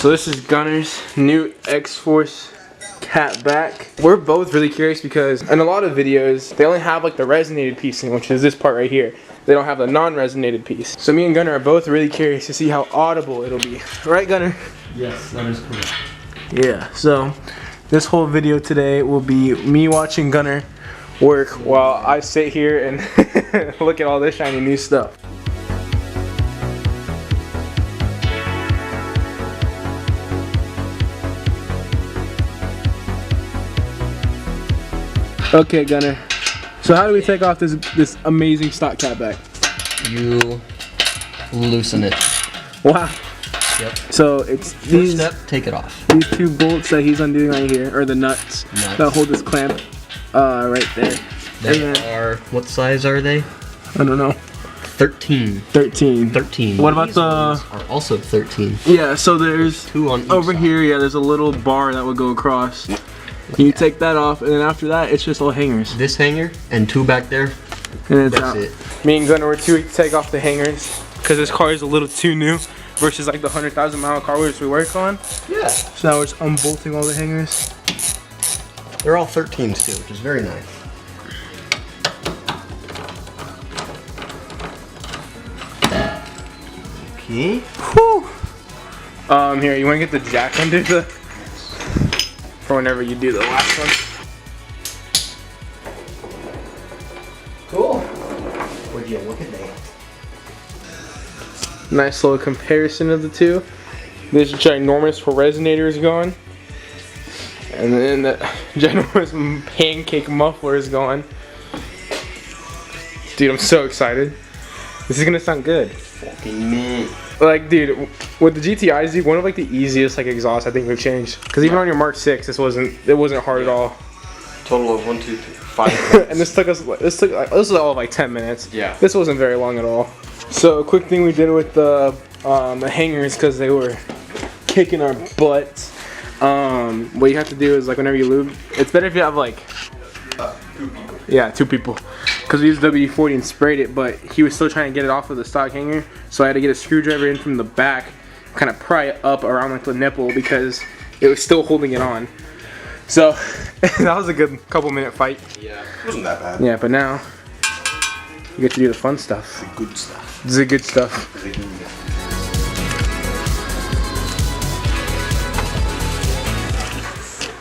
So this is Gunner's new XForce Catback. We're both really curious because in a lot of videos, they only have like the resonated piece in, which is this part right here. They don't have the non-resonated piece. So me and Gunner are both really curious to see how audible it'll be. Right, Gunner? Yes, that is correct. Yeah, so this whole video today will be me watching Gunner work while I sit here and look at all this shiny new stuff. Okay, Gunner. So how do we take off this amazing stock catback? You loosen it. Wow. Yep. So it's First these step, take it off. These two bolts that he's undoing right here, or the nuts. That hold this clamp right there. They are, what size are they? I don't know. 13. 13. 13. What about These the... ones are also 13. Yeah, so there's... two on each over side. here, yeah, there's a little bar that would go across. You take that off, and then after that, it's just all hangers. This hanger and two back there. And it's that's out. it. Me and Gunner were too to take off the hangers because this car is a little too new versus like the 100,000 mile car which we work on. Yeah. So now we're just unbolting all the hangers. They're all 13s too, which is very nice. Okay. Whew. Here, you want to get the jack under the... for whenever you do the last one. Cool. Would you look at that? Nice little comparison of the two. This ginormous resonator is gone. And then the ginormous pancake muffler is gone. Dude, I'm so excited. This is gonna sound good. Fucking mint. Like, dude, with the GTIs, dude, one of like the easiest like exhausts I think we've changed. Because even on your Mark 6, it wasn't hard at all. Total of 1, 2, 3, 5. And this was all of like 10 minutes. Yeah. This wasn't very long at all. So a quick thing we did with the hangers because they were kicking our butts. What you have to do is like whenever you lube, it's better if you have like 2 people. Yeah, 2 people. Because we used WD-40 and sprayed it, but he was still trying to get it off of the stock hanger. So I had to get a screwdriver in from the back, kind of pry it up around like the nipple because it was still holding it on. So that was a good couple minute fight. Yeah, it wasn't that bad. Yeah, but now you get to do the fun stuff. The good stuff. This is the good stuff. The good.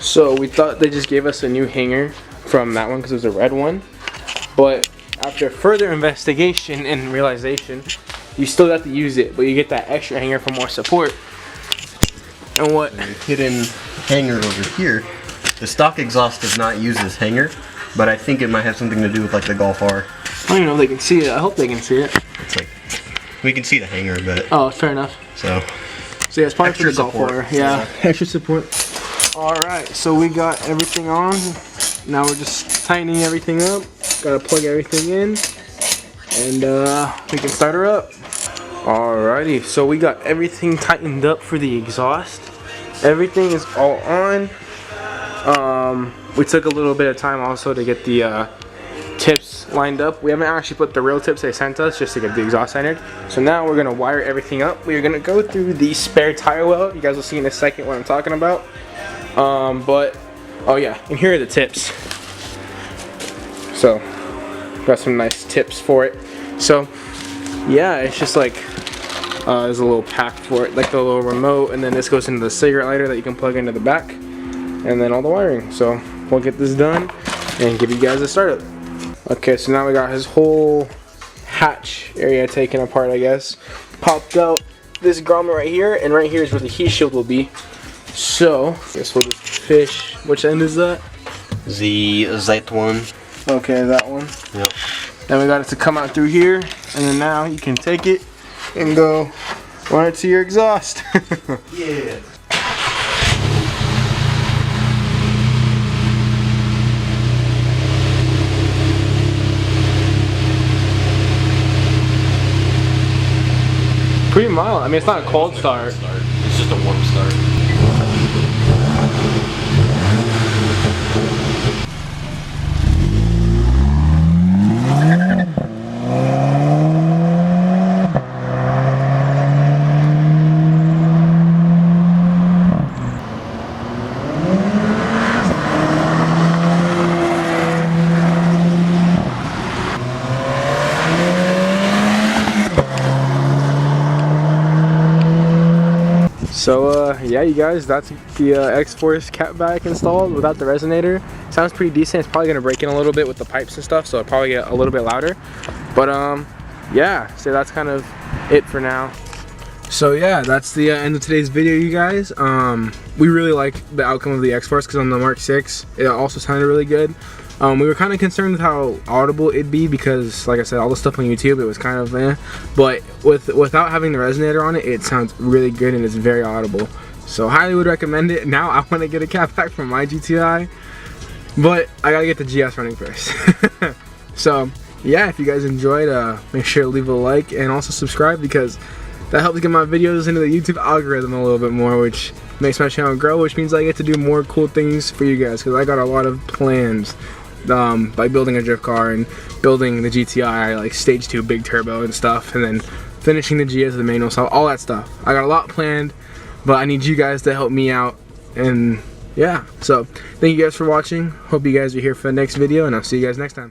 So we thought they just gave us a new hanger from that one because it was a red one. But after further investigation and realization, you still have to use it, but you get that extra hanger for more support. And what? Hidden hanger over here. The stock exhaust does not use this hanger, but I think it might have something to do with like the Golf R. I don't even know if they can see it. I hope they can see it. It's like, we can see the hanger, but... Oh, fair enough. So yeah, it's probably for the extra Golf R. Yeah, extra support. Alright, so we got everything on. Now we're just tightening everything up. Gotta plug everything in. And we can start her up. Alrighty, so we got everything tightened up for the exhaust. Everything is all on. We took a little bit of time also to get the tips lined up. We haven't actually put the real tips they sent us just to get the exhaust centered. So now we're gonna wire everything up. We're gonna go through the spare tire well. You guys will see in a second what I'm talking about. But oh yeah, and here are the tips. So got some nice tips for it. So yeah, it's just like there's a little pack for it, like the little remote, and then this goes into the cigarette lighter that you can plug into the back, and then all the wiring. So we'll get this done and give you guys a startup. Okay, so now we got his whole hatch area taken apart, I guess. Popped out this grommet right here, and right here is where the heat shield will be. So I guess we'll just fish. Which end is that? that one. Okay, that one. Yep. Then we got it to come out through here, and then now you can take it and go run it to your exhaust. Yeah. Pretty mild. I mean, it's not a cold start. It's just a warm start. So yeah, you guys, that's the XForce Catback installed without the resonator. Sounds pretty decent. It's probably gonna break in a little bit with the pipes and stuff, so it'll probably get a little bit louder. But yeah, so that's kind of it for now. So yeah, that's the end of today's video, you guys. We really like the outcome of the XForce because on the Mark 6, it also sounded really good. We were kind of concerned with how audible it'd be because, like I said, all the stuff on YouTube, it was kind of eh. But without having the resonator on it, it sounds really good and it's very audible. So highly would recommend it. Now I want to get a catback from my GTI, but I gotta get the GS running first. So yeah, if you guys enjoyed, make sure to leave a like and also subscribe because that helps get my videos into the YouTube algorithm a little bit more, which makes my channel grow, which means I get to do more cool things for you guys because I got a lot of plans by building a drift car and building the GTI, like stage 2 big turbo and stuff, and then finishing the GS, the manual, so all that stuff. I got a lot planned, but I need you guys to help me out, and yeah. So thank you guys for watching. Hope you guys are here for the next video, and I'll see you guys next time.